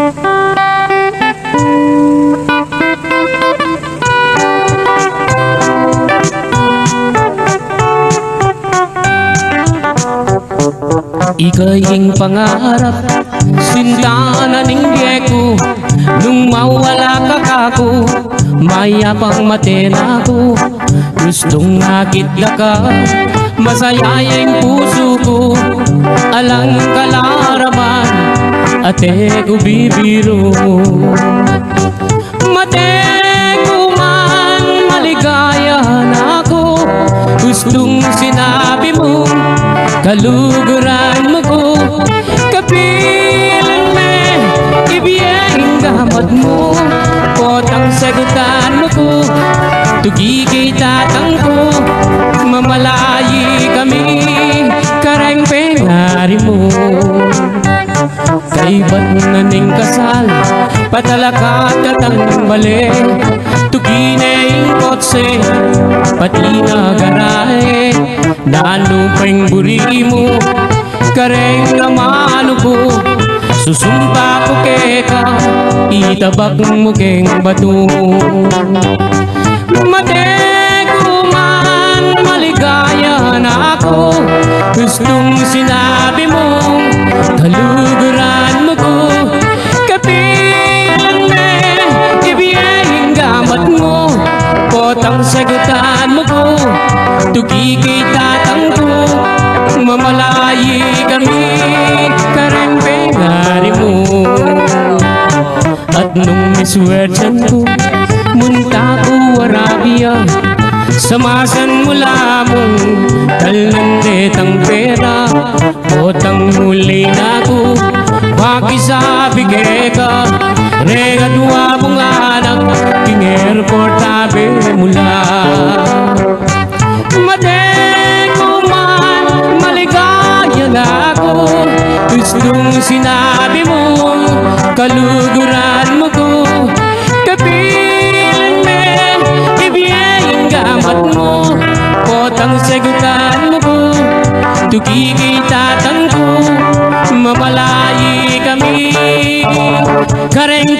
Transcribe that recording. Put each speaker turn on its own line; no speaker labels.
Ika'y pangarap, sinta na ningge ko. Nung mawala ka kako, mayapang matena ko. Gustong nakita ka, masaya yung puso ko. Alang kalaraman, ate ko bibiro. Mate ko man, maligaya na ako. Gustong sinabi mo, kaluguran mo ko. Kapilan me, ibiyeng gamot mo. Potang sagutan mo ko, tugigay tatang ko. Mamalayi kami, kareng penari mo. Kay ba't naning kasal, patalakat katang bali. Tuginay kotse, pati na garahe. Nanupeng buri mo, kareng namano ko. Susumpa ko keka, itabak mo keng bato. Mate ko man, maligaya na ako. Gustong sinabi mo, kaluguran mo ko. Kapilan me, ibiyeng gamat mo. Potang sagutan mo ko, tugigay tatang ko. Mamalayi kami, kareng penari mo. At nung miswertan ko, munta ko Arabia. Samasan mo lamang, talang detang pera. Potang muli na ko, pakisabi ka. Rega dua mong anak, king airport tabi mula. Mate ko man, maligaya na ako. Gustong sinabi mo, kaluguran mo ko. Kapilan me, ibiyeng gamat mo. Potang sagutan mo ko, tugigay tatang ko. Mamalayi kami, kareng